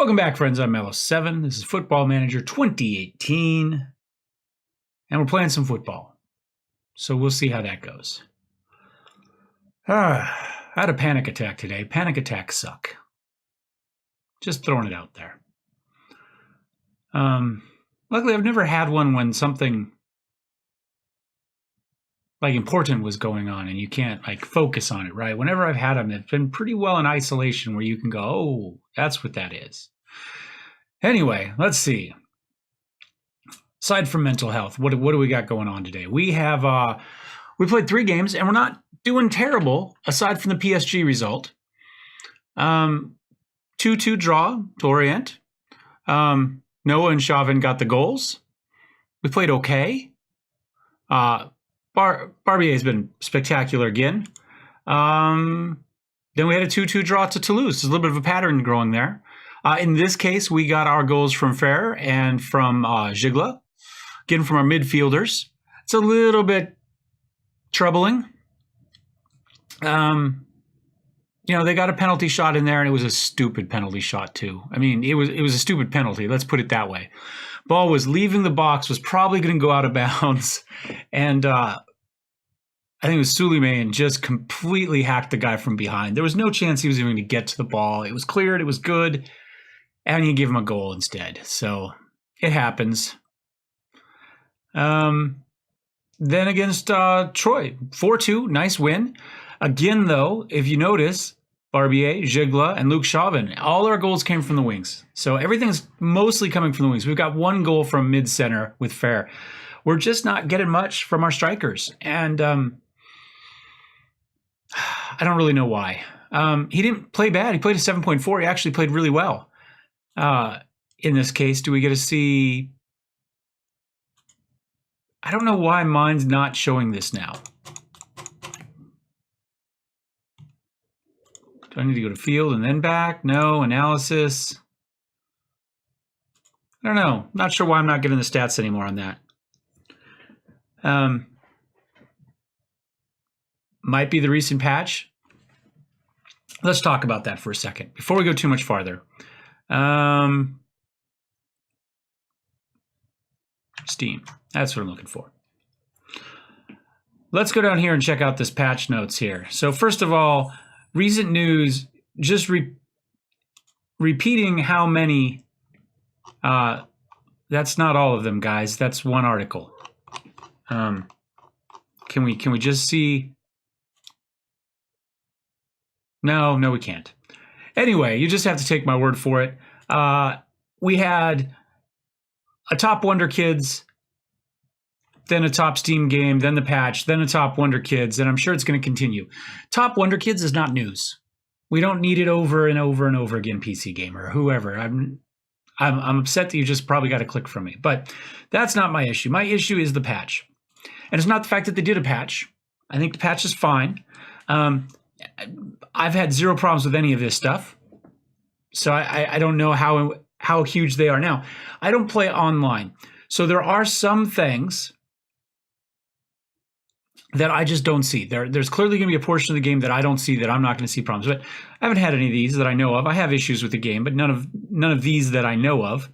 Welcome back, friends. I'm Mellowseven. This is Football Manager 2018, and we're playing some football. So we'll see how that goes. I had a panic attack today. Panic attacks suck. Just throwing it out there. Luckily, I've never had one when something like important was going on and you can't like focus on it, right? Whenever I've had them, they've been pretty well in isolation where you can go, oh, that's what that is. Anyway, let's see. Aside from mental health, what do we got going on today? We have we played 3 games and we're not doing terrible aside from the PSG result. 2-2 draw to Orient. Noah and Chauvin got the goals. We played okay. Barbier has been spectacular again. Then we had a 2-2 draw to Toulouse. There's a little bit of a pattern growing there. In this case, we got our goals from Fer and from Ligue, again from our midfielders. It's a little bit troubling. They got a penalty shot in there, and it was a stupid penalty shot too. I mean, it was a stupid penalty. Let's put it that way. Ball was leaving the box, was probably going to go out of bounds, and I think it was Suleiman just completely hacked the guy from behind. There was no chance he was even going to get to the ball. It was cleared. It was good, and you give him a goal instead. So it happens. Then against Troy, 4-2, nice win. Again, though, if you notice, Barbier, Gigla, and Luke Chauvin, all our goals came from the wings. So everything's mostly coming from the wings. We've got 1 goal from mid-center with Fer. We're just not getting much from our strikers. And I don't really know why. He didn't play bad. He played a 7.4. He actually played really well. In this case, do we get to see... I don't know why mine's not showing this now. Do I need to go to field and then back? No. Analysis. I don't know. Not sure why I'm not getting the stats anymore on that. Might be the recent patch. Let's talk about that for a second before we go too much farther. Steam. That's what I'm looking for. Let's go down here and check out this patch notes here. So first of all, recent news, just repeating how many, that's not all of them, guys. That's one article. Can we just see? No, we can't. Anyway, you just have to take my word for it. We had a top Wonder Kids, then a top Steam game, then the patch, then a top Wonder Kids, and I'm sure it's going to continue. Top Wonder Kids is not news. We don't need it over and over and over again, PC Gamer, or whoever. I'm upset that you just probably got a click from me, but that's not my issue. My issue is the patch. And it's not the fact that they did a patch. I think the patch is fine. I've had 0 problems with any of this stuff. So I don't know how huge they are. Now, I don't play online. So there are some things that I just don't see. There's clearly going to be a portion of the game that I don't see that I'm not going to see problems with. I haven't had any of these that I know of. I have issues with the game, but none of these that I know of.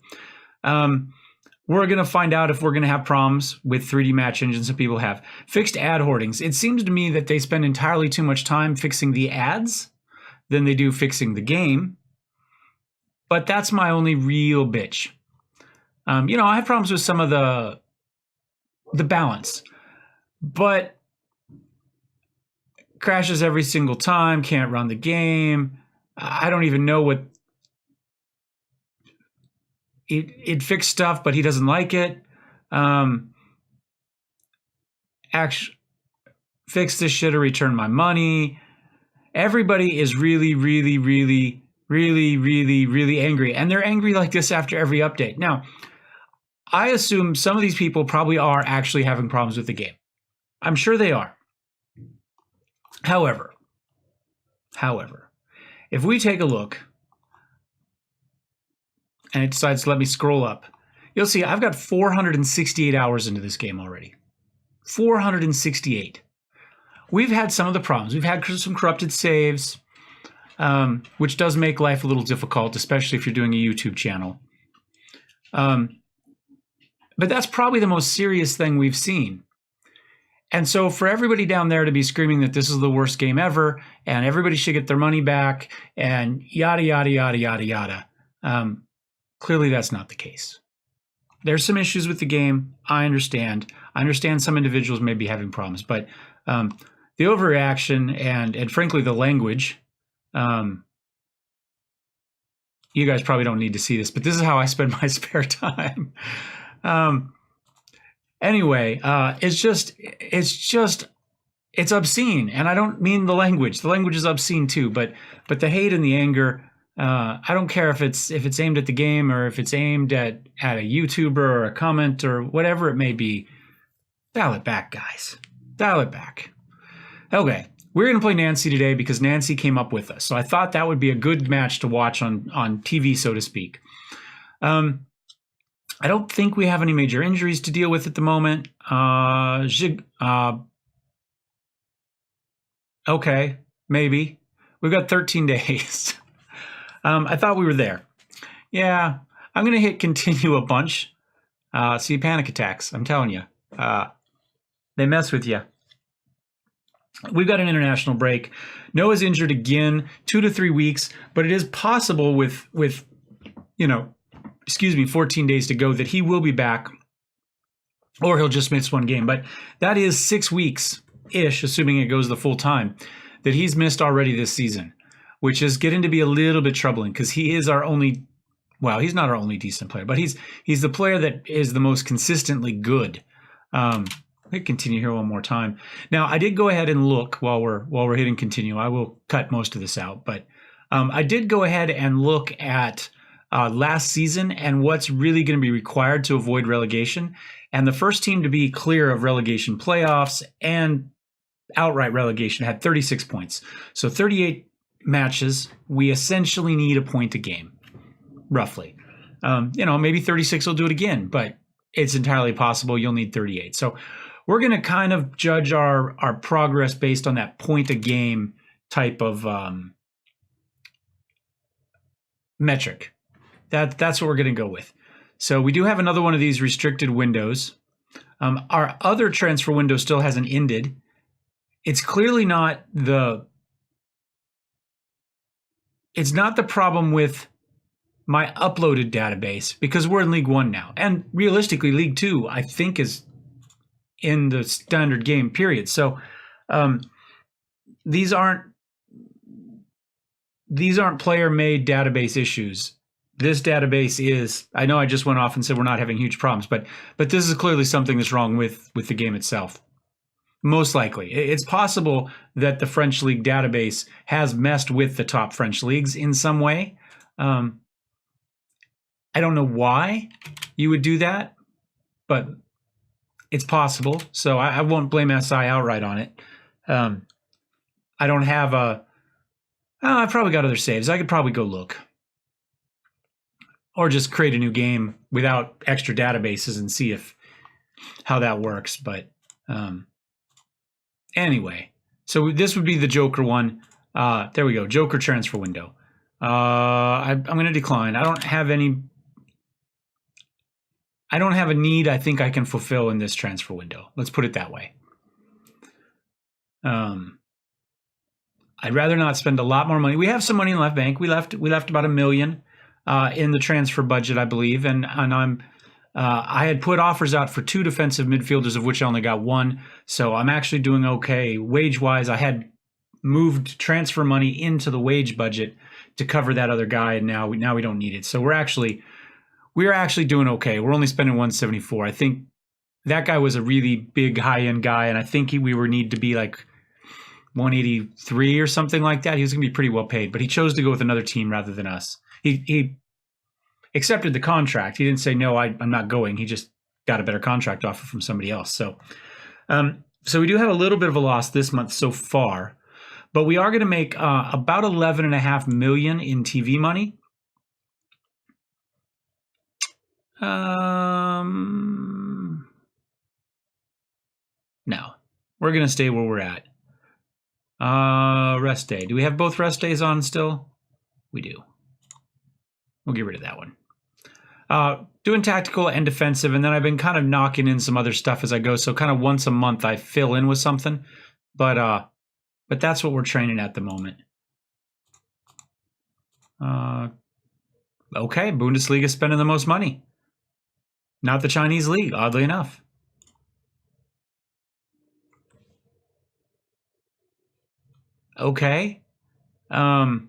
We're going to find out if we're going to have problems with 3D match engines that people have. Fixed ad hoardings. It seems to me that they spend entirely too much time fixing the ads than they do fixing the game. But that's my only real bitch. I have problems with some of the balance, but crashes every single time, can't run the game. I don't even know what it fixed stuff, but he doesn't like it. Actually, fix this shit or return my money. Everybody is really, really, really, really, really, really angry, and they're angry like this after every update. Now, I assume some of these people probably are actually having problems with the game. I'm sure they are. However, if we take a look and it decides to let me scroll up, you'll see I've got 468 hours into this game already. 468. We've had some of the problems. We've had some corrupted saves. which does make life a little difficult, especially if you're doing a YouTube channel. But that's probably the most serious thing we've seen. And so for everybody down there to be screaming that this is the worst game ever and everybody should get their money back and yada, yada, yada, yada, yada, clearly that's not the case. There's some issues with the game. I understand. I understand some individuals may be having problems, but the overreaction and frankly the language, you guys probably don't need to see this, but this is how I spend my spare time. Anyway, it's obscene, and I don't mean the language. The language is obscene too, but the hate and the anger, I don't care if it's aimed at the game or if it's aimed at a YouTuber or a comment or whatever it may be. Dial it back, guys. Dial it back. Okay, we're going to play Nancy today because Nancy came up with us. So I thought that would be a good match to watch on TV, so to speak. I don't think we have any major injuries to deal with at the moment. Okay, maybe. We've got 13 days. I thought we were there. Yeah, I'm going to hit continue a bunch. See, panic attacks, I'm telling you. They mess with you. We've got an international break. Noah's injured again, 2 to 3 weeks, but it is possible with 14 days to go that he will be back, or he'll just miss one game. But that is 6 weeks-ish, assuming it goes the full time, that he's missed already this season, which is getting to be a little bit troubling because he is our only, well, he's not our only decent player, but he's the player that is the most consistently good. Let me continue here one more time. Now, I did go ahead and look while we're hitting continue. I will cut most of this out, but I did go ahead and look at last season and what's really going to be required to avoid relegation. And the first team to be clear of relegation playoffs and outright relegation had 36 points. So 38 matches, we essentially need a point a game, roughly. Maybe 36 will do it again, but it's entirely possible you'll need 38. So we're going to kind of judge our progress based on that point a game type of metric. That's what we're going to go with. So we do have another one of these restricted windows. Our other transfer window still hasn't ended. It's clearly not the problem with my uploaded database because we're in League 1 now. And realistically, League 2, I think, is in the standard game period. So these aren't player-made database issues. This database is, I know I just went off and said we're not having huge problems, but this is clearly something that's wrong with the game itself. Most likely. It's possible that the French League database has messed with the top French leagues in some way. I don't know why you would do that, but it's possible. So I won't blame SI outright on it. I don't have I've probably got other saves. I could probably go look. Or just create a new game without extra databases and see how that works. But anyway, so this would be the Joker one. There we go, Joker transfer window. I'm going to decline. I don't have a need I think I can fulfill in this transfer window. Let's put it that way. I'd rather not spend a lot more money. We have some money in left bank. We left about $1 million. In the transfer budget, I believe, and I had put offers out for 2 defensive midfielders, of which I only got 1. So I'm actually doing okay wage-wise. I had moved transfer money into the wage budget to cover that other guy, and now we don't need it. So we're actually doing okay. We're only spending 174. I think that guy was a really big high-end guy, and I think we need to be like 183 or something like that. He was going to be pretty well paid, but he chose to go with another team rather than us. He accepted the contract. He didn't say, no, I'm not going. He just got a better contract offer from somebody else. So we do have a little bit of a loss this month so far, but we are going to make about $11.5 million in TV money. No, we're going to stay where we're at. Rest day. Do we have both rest days on still? We do. We'll get rid of that one. Doing tactical and defensive, and then I've been kind of knocking in some other stuff as I go. So kind of once a month I fill in with something, but that's what we're training at the moment. Okay, Bundesliga is spending the most money. Not the Chinese league, oddly enough. Okay. General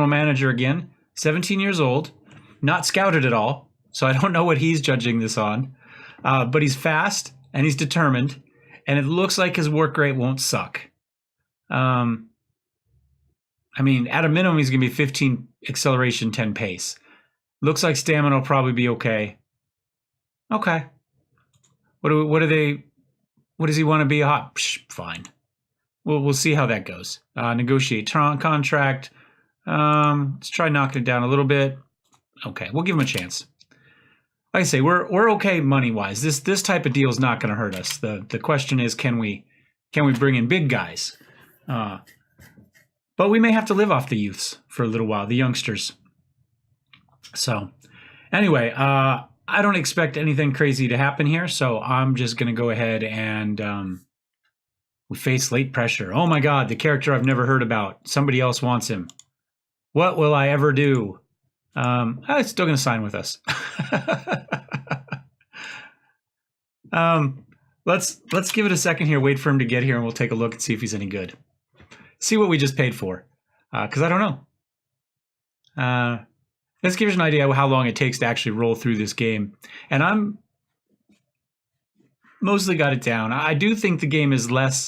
manager again, 17 years old, not scouted at all, so I don't know what he's judging this on. But he's fast and he's determined, and it looks like his work rate won't suck. I mean, at a minimum, he's going to be 15 acceleration, 10 pace. Looks like stamina will probably be okay. Okay. What does he want to be? Fine. We'll see how that goes. Negotiate contract. Let's try knocking it down a little bit. Okay, we'll give him a chance. Like I say, we're okay money wise. This type of deal is not going to hurt us. The question is, can we bring in big guys? But we may have to live off the youths for a little while, the youngsters. So, anyway, I don't expect anything crazy to happen here, so I'm just going to go ahead and we face late pressure. Oh my God, the character I've never heard about. Somebody else wants him. What will I ever do? I'm still going to sign with us. Let's give it a second here. Wait for him to get here, and we'll take a look and see if he's any good. See what we just paid for, because I don't know. Let's give you an idea of how long it takes to actually roll through this game. And I'm mostly got it down. I do think the game is less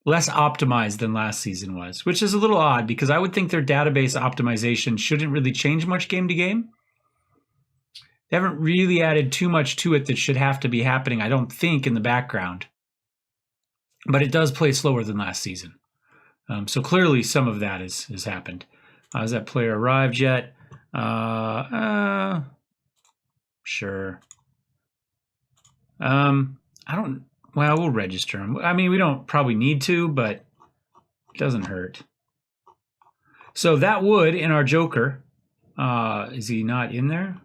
optimized than last season was, which is a little odd because I would think their database optimization shouldn't really change much game to game. They haven't really added too much to it that should have to be happening, I don't think, in the background. But it does play slower than last season. So clearly some of that has happened. Has that player arrived yet? Sure. Well, we'll register him. I mean, we don't probably need to, but it doesn't hurt. So that would, in our Joker, is he not in there?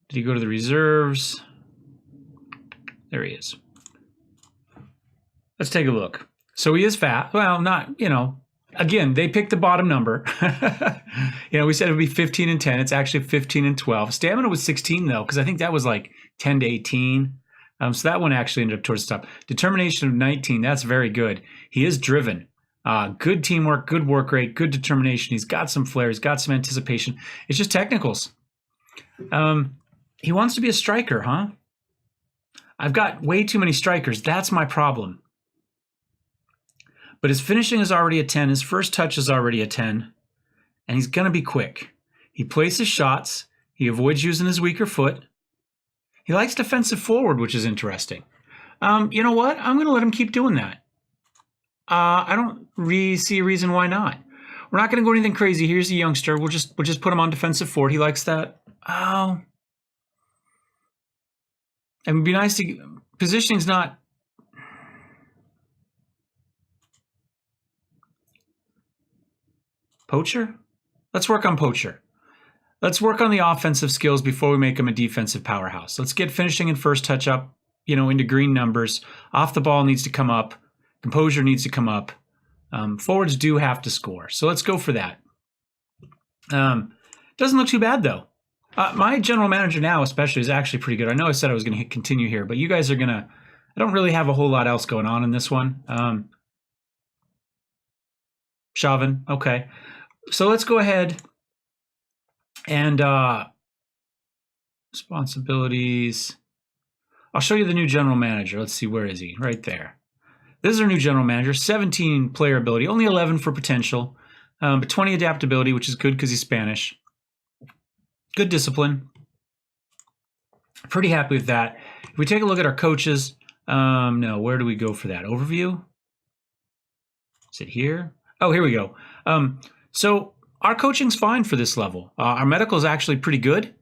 Did he go to the reserves? There he is. Let's take a look. So he is fat. Well, not, again, they picked the bottom number. We said it would be 15 and 10. It's actually 15 and 12. Stamina was 16, though, because I think that was like 10 to 18. So that one actually ended up towards the top. Determination of 19. That's very good. He is driven. Good teamwork, good work rate, good determination. He's got some flair. He's got some anticipation. It's just technicals. He wants to be a striker, huh? I've got way too many strikers. That's my problem. But his finishing is already a 10. His first touch is already a 10. And he's going to be quick. He places shots. He avoids using his weaker foot. He likes defensive forward, which is interesting. You know what? I'm going to let him keep doing that. I don't really see a reason why not. We're not going to go anything crazy. Here's a youngster. We'll just put him on defensive forward. He likes that. Oh. It would be nice to... Positioning's not... Poacher? Let's work on Poacher. Let's work on the offensive skills before we make him a defensive powerhouse. Let's get finishing and first touch up, into green numbers. Off the ball needs to come up. Composure needs to come up. Forwards do have to score. So let's go for that. Doesn't look too bad, though. My general manager now especially is actually pretty good. I know I said I was going to continue here, but you guys are going to... I don't really have a whole lot else going on in this one. Chauvin, okay. So let's go ahead and responsibilities. I'll show you the new general manager. Let's see, where is he? Right there. This is our new general manager. 17 player ability, only 11 for potential, but 20 adaptability, which is good because he's Spanish. Good discipline. Pretty happy with that. If we take a look at our coaches, no, where do we go for that? Overview? Is it here? Oh, here we go. So our coaching's fine for this level. Our medical is actually pretty good.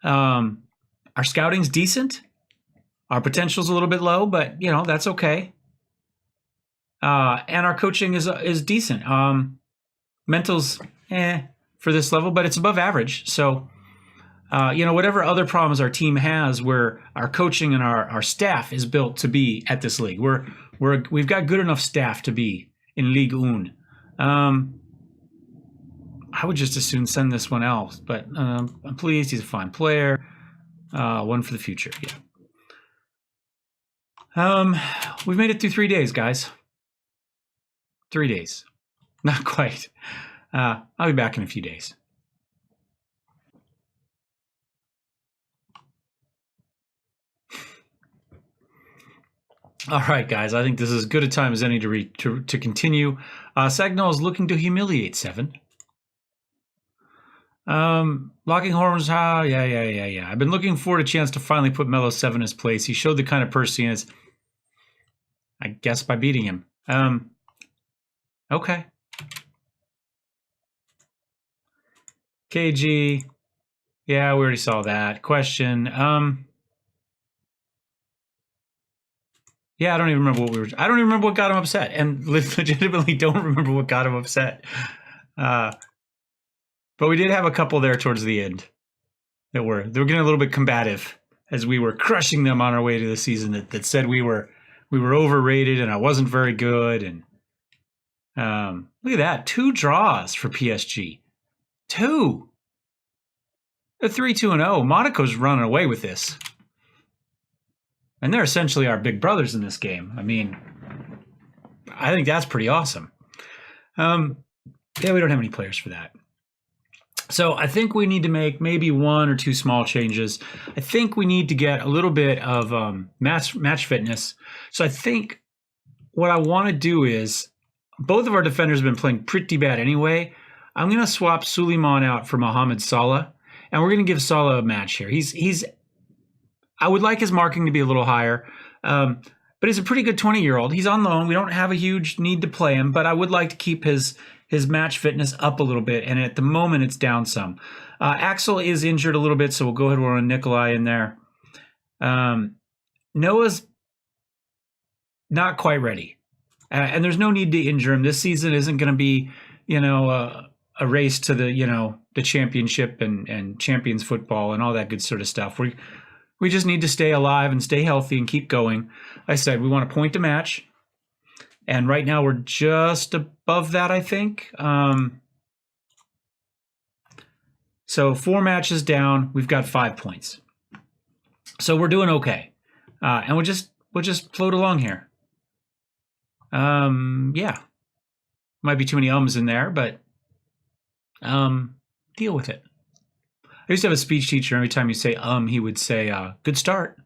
Our scouting's decent. Our potential's a little bit low, but that's okay. And our coaching is decent. Mental's for this level, but it's above average. So, whatever other problems our team has, where our coaching and our staff is built to be at this league, we've got good enough staff to be in Ligue 1. I would just as soon send this one else, but I'm pleased. He's a fine player. One for the future. Yeah. We've made it through 3 days, guys. 3 days. Not quite. I'll be back in a few days. All right, guys. I think this is as good a time as any to continue. Sagnol is looking to humiliate Seven. Locking horns. Yeah. I've been looking forward to a chance to finally put Mellowseven in his place. He showed the kind of person he is, I guess, by beating him. Okay. KG. Yeah, we already saw that. Question. Yeah, I don't even remember I don't even remember what got him upset, and legitimately don't remember what got him upset. But we did have a couple there towards the end they were getting a little bit combative as we were crushing them on our way to the season that said we were overrated and I wasn't very good. And look at that, 2 draws for PSG. 2. They're 3-2-0. Monaco's running away with this. And they're essentially our big brothers in this game. I mean, I think that's pretty awesome. Yeah, we don't have any players for that. So I think we need to make maybe 1 or 2 small changes. I think we need to get a little bit of match fitness. So I think what I want to do is, both of our defenders have been playing pretty bad anyway. I'm going to swap Suleiman out for Mohamed Salah, and we're going to give Salah a match here. I would like his marking to be a little higher, but he's a pretty good 20-year-old. He's on loan. We don't have a huge need to play him, but I would like to keep his match fitness up a little bit, and at the moment it's down some. Axel is injured a little bit, so we'll go ahead and run Nikolai in there. Noah's not quite ready, and there's no need to injure him. This season isn't going to be, a race to the championship and champions football and all that good sort of stuff. We just need to stay alive and stay healthy and keep going. I said we want a point to match. And right now we're just above that, I think. So 4 matches down, we've got 5 points. So we're doing okay. And we'll just float along here. Yeah. Might be too many ums in there, but deal with it. I used to have a speech teacher. Every time you say he would say, good start.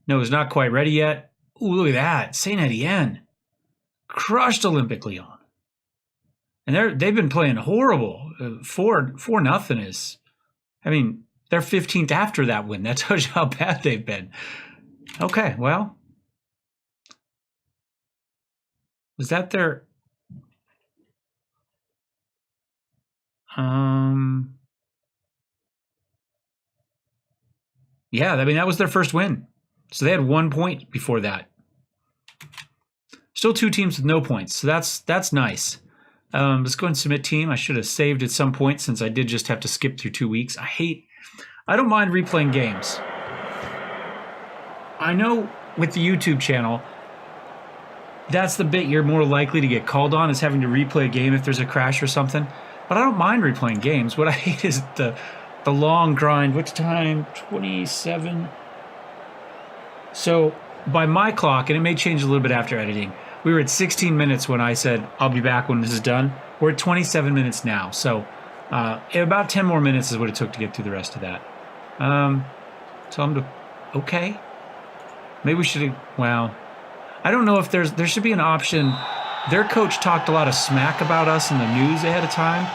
No, it's not quite ready yet. Ooh, look at that. Saint Etienne crushed Olympique Lyon. And they've been playing horrible. 4-0 is, they're 15th after that win. That tells you how bad they've been. Okay, well. Was that their... Yeah, that was their first win. So they had 1 point before that. Still 2 teams with no points, so that's nice. Let's go and submit team. I should have saved at some point since I did just have to skip through 2 weeks. I don't mind replaying games. I know with the YouTube channel, that's the bit you're more likely to get called on, is having to replay a game if there's a crash or something. But I don't mind replaying games. What I hate is the long grind. What's time? 27. So by my clock, and it may change a little bit after editing, we were at 16 minutes when I said, I'll be back when this is done. We're at 27 minutes now. So about 10 more minutes is what it took to get through the rest of that. Tell them to, okay. Maybe we should, well, I don't know if there should be an option. Their coach talked a lot of smack about us in the news ahead of time.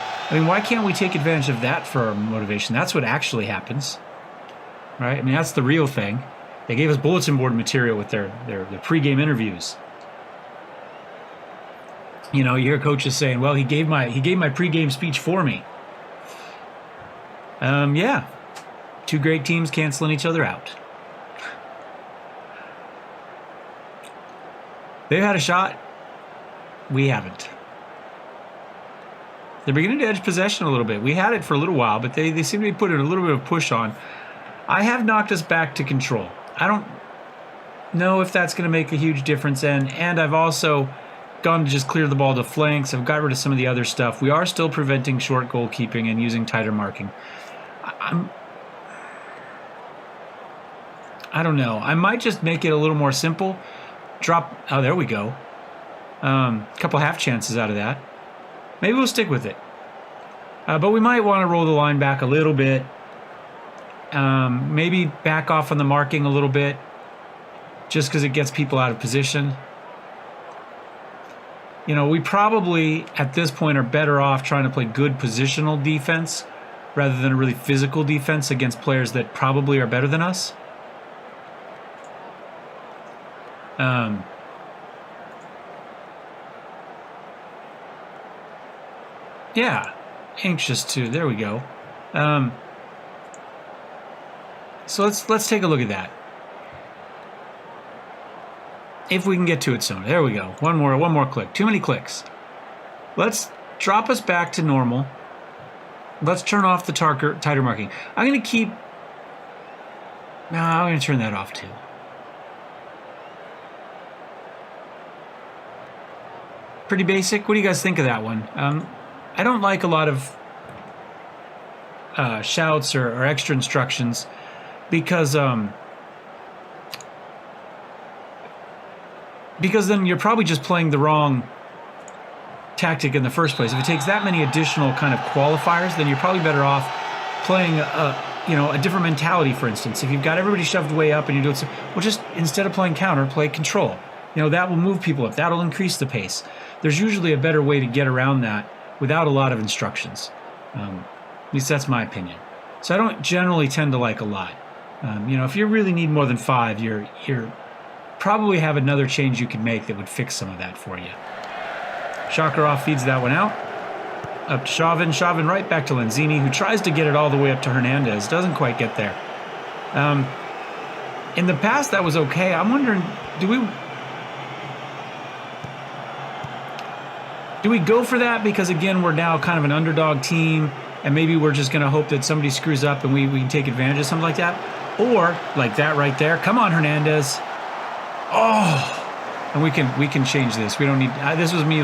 Why can't we take advantage of that for our motivation? That's what actually happens, right? That's the real thing. They gave us bulletin board material with their pregame interviews. You know, you hear coaches saying, "Well, he gave my pregame speech for me." Yeah, two great teams canceling each other out. They've had a shot. We haven't. They're beginning to edge possession a little bit. We had it for a little while, but they seem to be putting a little bit of push on. I have knocked us back to control. I don't know if that's going to make a huge difference. And I've also gone to just clear the ball to flanks. I've got rid of some of the other stuff. We are still preventing short goalkeeping and using tighter marking. I don't know. I might just make it a little more simple. Oh, there we go. A couple half chances out of that. Maybe we'll stick with it. But we might want to roll the line back a little bit. Maybe back off on the marking a little bit, just because it gets people out of position. You know, we probably, at this point, are better off trying to play good positional defense rather than a really physical defense against players that probably are better than us. Yeah, anxious to. There we go. So let's take a look at that. If we can get to it soon. There we go. One more click. Too many clicks. Let's drop us back to normal. Let's turn off the tighter marking. I'm going to keep... No, I'm going to turn that off too. Pretty basic. What do you guys think of that one? I don't like a lot of shouts or extra instructions because then you're probably just playing the wrong tactic in the first place. If it takes that many additional kind of qualifiers, then you're probably better off playing a different mentality. For instance, if you've got everybody shoved way up and you're doing so, well, just instead of playing counter, play control. You know, that will move people up. That'll increase the pace. There's usually a better way to get around that without a lot of instructions. At least that's my opinion. So I don't generally tend to like a lot. If you really need more than 5, you're probably have another change you could make that would fix some of that for you. Shakarov feeds that one out. Up to Chauvin. Chauvin right back to Lanzini, who tries to get it all the way up to Hernandez. Doesn't quite get there. In the past, that was okay. I'm wondering, do we go for that? Because, again, we're now kind of an underdog team, and maybe we're just going to hope that somebody screws up and we can take advantage of something like that. Or, like that right there. Come on, Hernandez. Oh! And we can change this. We don't need... this was me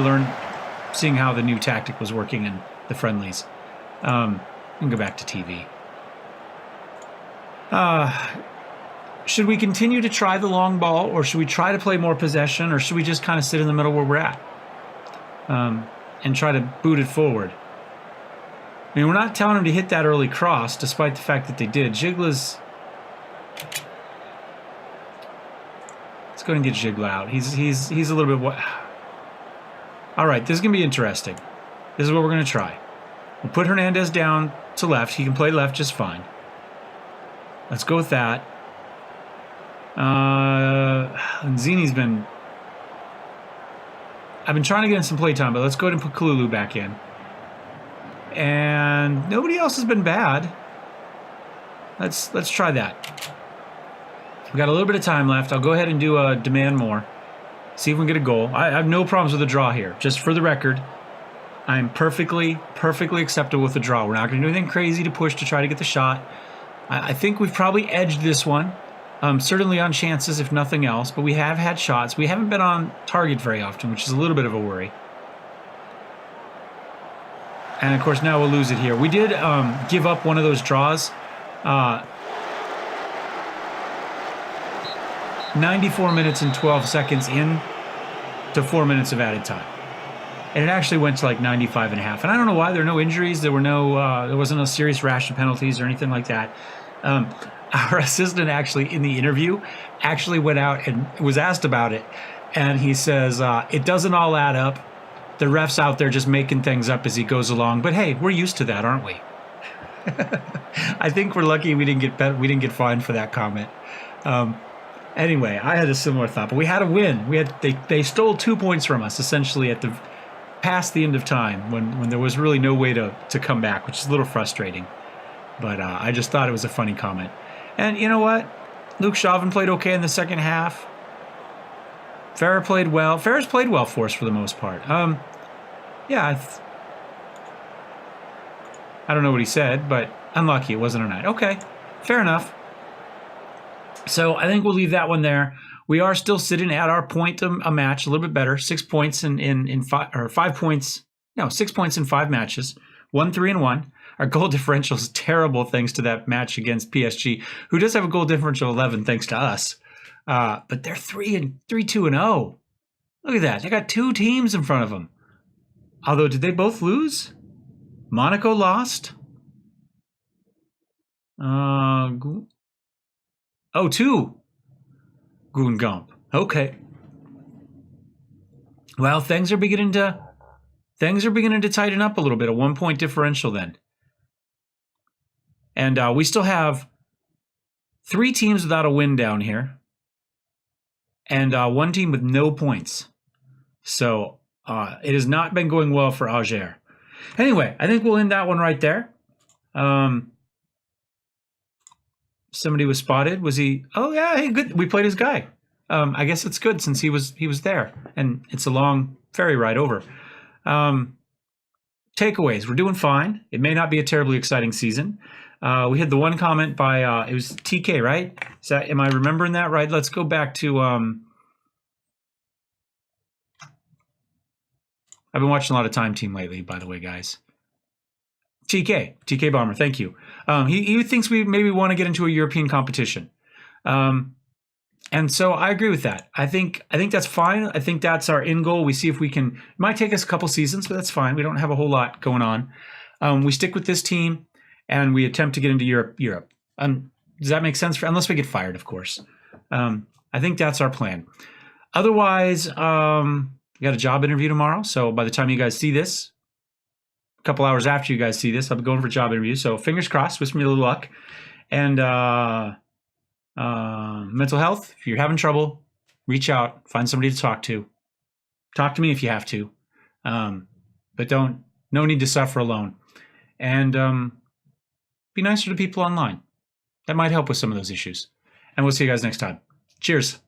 seeing how the new tactic was working in the friendlies. We can go back to TV. Should we continue to try the long ball, or should we try to play more possession, or should we just kind of sit in the middle where we're at? And try to boot it forward. I mean, we're not telling him to hit that early cross, despite the fact that they did. Jigla's... Let's go ahead and get Jigla out. He's a little bit... All right, this is going to be interesting. This is what we're going to try. We'll put Hernandez down to left. He can play left just fine. Let's go with that. Lanzini's been... I've been trying to get in some playtime, but let's go ahead and put Kalulu back in. And nobody else has been bad. Let's try that. We've got a little bit of time left. I'll go ahead and do a demand more. See if we can get a goal. I have no problems with a draw here. Just for the record, I'm perfectly acceptable with the draw. We're not going to do anything crazy to push to try to get the shot. I think we've probably edged this one. Certainly on chances, if nothing else. But we have had shots. We haven't been on target very often, which is a little bit of a worry. And, of course, now we'll lose it here. We did give up one of those draws. 94 minutes and 12 seconds in to 4 minutes of added time. And it actually went to like 95 and a half. And I don't know why. There were no injuries. There wasn't a serious rash of penalties or anything like that. Our assistant actually in the interview actually went out and was asked about it. And he says, it doesn't all add up. The ref's out there just making things up as he goes along. But hey, we're used to that, aren't we? I think we're lucky we didn't get fined for that comment. Anyway, I had a similar thought, but we had a win. They stole 2 points from us essentially at past the end of time when there was really no way to come back, which is a little frustrating. But I just thought it was a funny comment. And you know what? Ligue played okay in the second half. Farah played well. Farah's played well for us for the most part. Yeah, I don't know what he said, but unlucky it wasn't a night. Okay, fair enough. So I think we'll leave that one there. We are still sitting at our point a match, a little bit better. 6 points in 5 points. No, 6 points in 5 matches. 1-3-1. Our goal differential is terrible thanks to that match against PSG, who does have a goal differential of 11 thanks to us. But they're 3-2-0. Look at that. They got 2 teams in front of them. Although, did they both lose? Monaco lost. 2. Guingamp. Okay. Well, things are beginning to tighten up a little bit. A 1 point differential then. And we still have 3 teams without a win down here. And 1 team with no points. So it has not been going well for Ajaccio. Anyway, I think we'll end that one right there. Somebody was spotted. Was he? Oh yeah, hey, good. We played his guy. I guess it's good since he was there, and it's a long ferry ride over. Takeaways: we're doing fine. It may not be a terribly exciting season. We had the one comment by it was TK, right? Is that, am I remembering that right? Let's go back to. I've been watching a lot of Time Team lately, by the way, guys. TK Bomber, thank you. He thinks we maybe want to get into a European competition. And so I agree with that. I think that's fine. I think that's our end goal. We see if we can. It might take us a couple seasons, but that's fine. We don't have a whole lot going on. We stick with this team, and we attempt to get into Europe. Does that make sense? Unless we get fired, of course. I think that's our plan. Otherwise, we got a job interview tomorrow. So by the time you guys see this, a couple hours after you guys see this, I'll be going for a job interview. So fingers crossed. Wish me a little luck. And mental health, if you're having trouble, reach out, find somebody to talk to. Talk to me if you have to. But no need to suffer alone. And be nicer to people online. That might help with some of those issues. And we'll see you guys next time. Cheers.